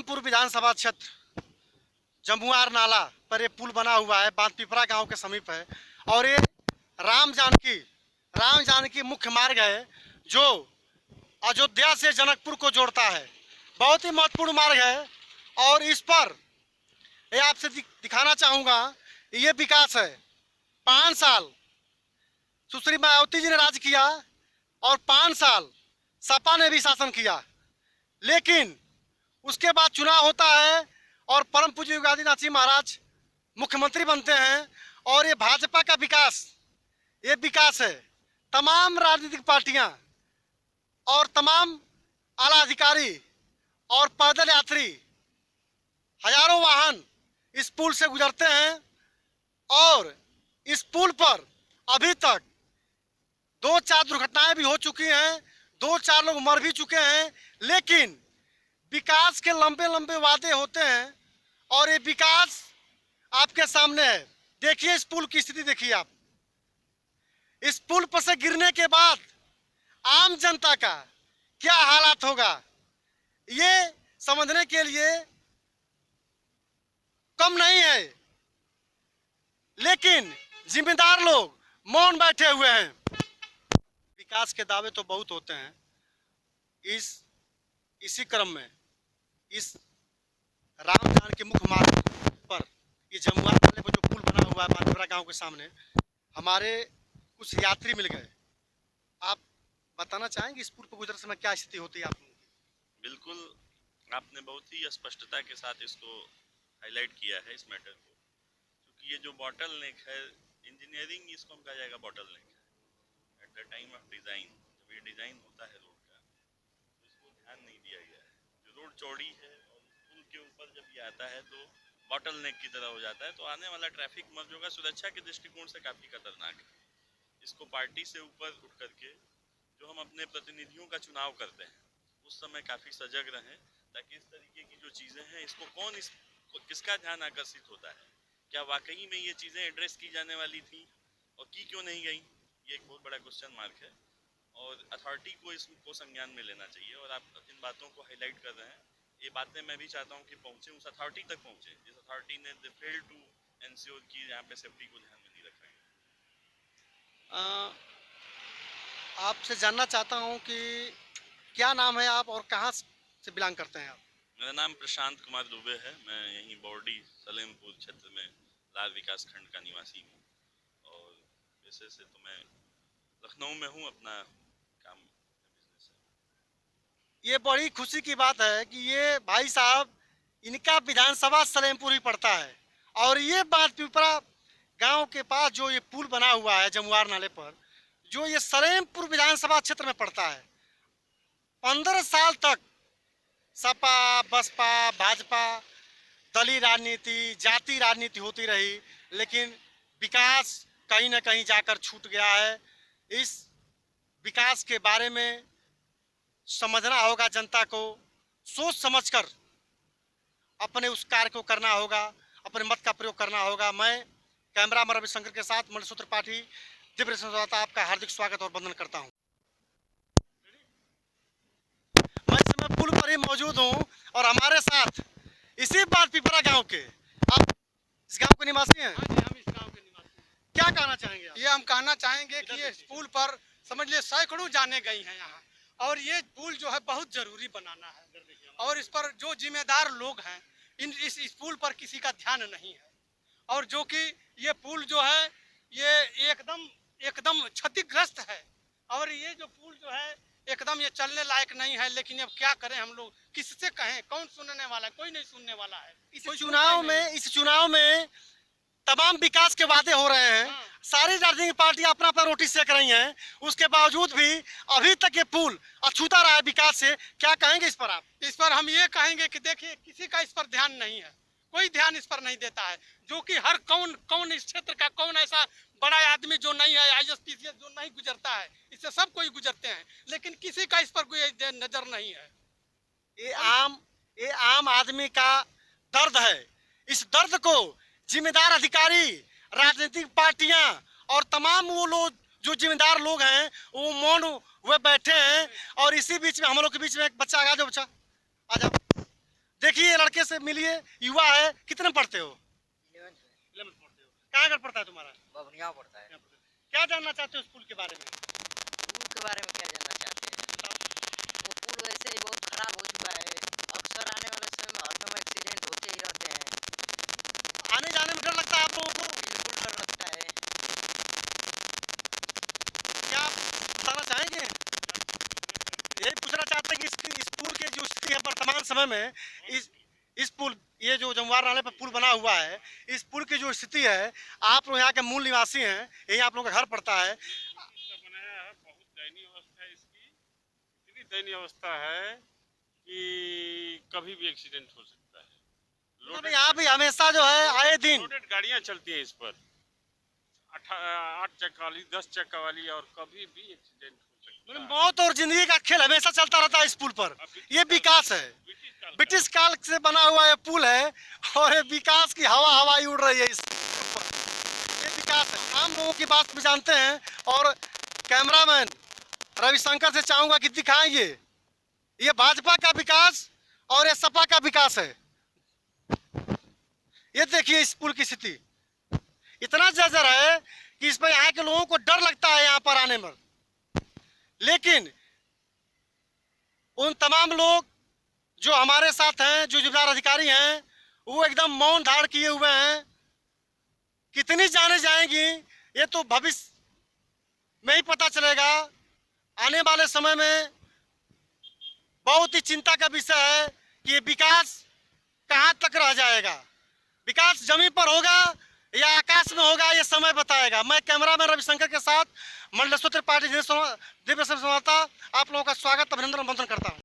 सलेमपुर विधानसभा क्षेत्र जमुआर नाला पर ये पुल बना हुआ है, बांधपिपरा गांव के समीप है। और ये राम जानकी मुख्य मार्ग है जो अयोध्या से जनकपुर को जोड़ता है। बहुत ही महत्वपूर्ण मार्ग है और इस पर ये आपसे दिखाना चाहूँगा, ये विकास है। 5 साल सुश्री मायावती जी ने राज किया और 5 साल सपा ने भी शासन किया, लेकिन उसके बाद चुनाव होता है और परम पूज्य योगी आदित्यनाथ जी महाराज मुख्यमंत्री बनते हैं। और ये भाजपा का विकास है। तमाम राजनीतिक पार्टियां और तमाम आला अधिकारी और पैदल यात्री, हजारों वाहन इस पुल से गुजरते हैं और इस पुल पर अभी तक 2-4 दुर्घटनाएं भी हो चुकी हैं, 2-4 लोग मर भी चुके हैं। लेकिन विकास के लंबे लंबे वादे होते हैं और ये विकास आपके सामने है। देखिए इस पुल की स्थिति, देखिए आप। इस पुल पर से गिरने के बाद आम जनता का क्या हालात होगा, ये समझने के लिए कम नहीं है। लेकिन जिम्मेदार लोग मौन बैठे हुए हैं। विकास के दावे तो बहुत होते हैं। इसी क्रम में इस राम जानकी मुख्य मार्ग पर ये जमुआर नाले पर जो पुल बना हुआ है बांधपिपरा गांव के सामने, हमारे कुछ यात्री मिल गए। आप बताना चाहेंगे इस पुल पर गुजरते समय क्या स्थिति होती है आप लोगों की? बिल्कुल, आपने बहुत ही स्पष्टता के साथ इसको हाईलाइट किया है इस मैटर को, क्योंकि ये जो बॉटल नेक है, इंजीनियरिंग इसको हम कहा जाएगा बॉटल नेक है। At the time of design, जब ये डिज़ाइन होता है रोड का, तो इसको ध्यान नहीं दिया गया है। जो रोड चौड़ी है और पुल के ऊपर जब ये आता है तो बॉटल नेक की तरह हो जाता है, तो आने वाला ट्रैफिक मर्जों का सुरक्षा के दृष्टिकोण से काफ़ी खतरनाक है। इसको पार्टी से ऊपर उठ करके जो हम अपने प्रतिनिधियों का चुनाव करते हैं उस समय काफ़ी सजग रहें, ताकि इस तरीके की जो चीज़ें हैं इसको किसका ध्यान आकर्षित होता है, क्या वाकई में ये चीज़ें एड्रेस की जाने वाली थी और की क्यों नहीं गई, ये एक बहुत बड़ा क्वेश्चन मार्क है। और अथॉरिटी को इसको संज्ञान में लेना चाहिए। और आप इन बातों को हाईलाइट कर रहे हैं, ये बातें मैं भी चाहता हूँ कि पहुँचे, उस अथॉरिटी तक पहुँचे जिस अथॉरिटी ने फेल टू एंश्योर कि यहाँ पे सेफ्टी को ध्यान में नहीं रखा गया। आपसे जानना चाहता हूं कि क्या नाम है आप और कहां से बिलोंग करते हैं आप? मेरा नाम प्रशांत कुमार दुबे है। मैं यहीं बॉर्डी सलेमपुर क्षेत्र में लाल विकास खंड का निवासी हूँ और वैसे से तो मैं लखनऊ में हूँ, अपना काम बिजनेस है। ये बड़ी खुशी की बात है कि ये भाई साहब, इनका विधानसभा सलेमपुर ही पड़ता है और ये बांधपिपरा गांव के पास जो ये पुल बना हुआ है जमुआर नाले पर, जो ये सलेमपुर विधानसभा क्षेत्र में पड़ता है। 15 साल तक सपा, बसपा, भाजपा, दलीय राजनीति, जाति राजनीति होती रही, लेकिन विकास कहीं ना कहीं जाकर छूट गया है। इस विकास के बारे में समझना होगा जनता को, सोच समझकर अपने उस कार्य को करना होगा, अपने मत का प्रयोग करना होगा। मैं कैमरामैन रविशंकर के साथ मणिसूत्र त्रिपाठी, दिव्य संवाददाता, आपका हार्दिक स्वागत और वंदन करता हूं। मैं इस समय पुल पर ही मौजूद हूं और हमारे साथ इसी बांधपिपरा गांव के, आप इस गांव के निवासी हैं? हाँ जी, हम इस गांव के निवासी हैं। क्या कहना चाहेंगे आप? ये हम कहना चाहेंगे कि ये पुल पर समझ लिए सैकड़ों जाने गई हैं यहाँ, और ये पुल जो है बहुत जरूरी बनाना है। और इस पर जो जिम्मेदार लोग हैं, इस पुल पर किसी का ध्यान नहीं है। और जो कि ये पुल जो है ये एकदम क्षतिग्रस्त है और ये जो पुल जो है एकदम ये चलने लायक नहीं है। लेकिन अब क्या करें हम लोग, किससे कहें, कौन सुनने वाला है? कोई नहीं सुनने वाला है। इस चुनाव में तमाम विकास के वादे हो रहे हैं। हाँ। सारी राजनीतिक पार्टियां अपना अपना रोटी सेक रही हैं, उसके बावजूद भी अभी तक ये पुल अछूता रहा है विकास से। क्या कहेंगे इस पर आप? इस पर हम ये कहेंगे कि देखिए, किसी का इस पर ध्यान नहीं है, कोई ध्यान इस पर नहीं देता है। जो कि हर कौन इस क्षेत्र का कौन ऐसा बड़ा आदमी जो नहीं है, ISPCS जो नहीं गुजरता है, इससे सब कोई गुजरते हैं, लेकिन किसी का इस पर कोई नजर नहीं है। ये आम आदमी का दर्द है। इस दर्द को जिम्मेदार अधिकारी, राजनीतिक पार्टियां और तमाम वो लोग जो जिम्मेदार लोग हैं वो मौन हुए बैठे हैं। और इसी बीच में हम लोग के बीच में एक बच्चा आ जाओ, बच्चा आ जाओ। देखिए ये लड़के से मिलिए, युवा है, कितने में पढ़ते हो? 11th पढ़ते हो। कहाँ घर पड़ता है तुम्हारा? बबनिया पड़ता है। क्या जानना चाहते हो स्कूल के बारे में? पुल के बारे में क्या जानना चाहते हैं? वो पुल वैसे ही बहुत खराब हो चुका है। अक्सर आने वाले समय में हरदम एक्सीडेंट होते ही रहते हैं। आने जाने में डर लगता है आप लोगों को? बिल्कुल डर लगता है। क्या आप बताना चाहेंगे? यही पूछना चाहते हैं कि इस पुल की जो स्थिति है वर्तमान समय में, इस पुल, ये जो जमुआर नाले पर पुल बना हुआ है, इस पुल की जो स्थिति है, आप लोग यहाँ के मूल निवासी हैं, यही आप लोगों का घर पड़ता है। बनाया है, बहुत दयनीय अवस्था है इसकी। इतनी दयनीय अवस्था है कि कभी भी एक्सीडेंट हो सकता है। मतलब यहाँ भी हमेशा जो है आए दिन लोडेड गाड़ियां चलती हैं इस पर, 8 चक्का वाली, 10 चक्का वाली, और कभी भी एक्सीडेंट हो सकता है। मौत और जिंदगी का खेल हमेशा चलता रहता है इस पुल पर। ये विकास है, ब्रिटिश काल से बना हुआ ये पुल है, और ये विकास की हवा हवाई उड़ रही है इस पर। ये विकास है, आम लोगों की बात भी जानते हैं। और कैमरामैन रविशंकर से चाहूंगा कि दिखाएंगे ये भाजपा का विकास और ये सपा का विकास है। ये देखिए इस पुल की स्थिति इतना जर्जर है कि इस पर यहाँ के लोगों को डर लगता है यहाँ पर आने में। लेकिन उन तमाम लोग जो हमारे साथ हैं, जो जिम्मेदार अधिकारी हैं, वो एकदम मौन धारण किए हुए हैं। कितनी जाने जाएंगी ये तो भविष्य में ही पता चलेगा। आने वाले समय में बहुत ही चिंता का विषय है कि ये विकास कहाँ तक रह जाएगा। विकास जमीन पर होगा या आकाश में होगा, ये समय बताएगा। मैं कैमरामैन रविशंकर के साथ मंडलेश्वर त्रिपाठी, दिव्य संवाददाता, आप लोगों का स्वागत, अभिनंदन, वंदन करता हूँ।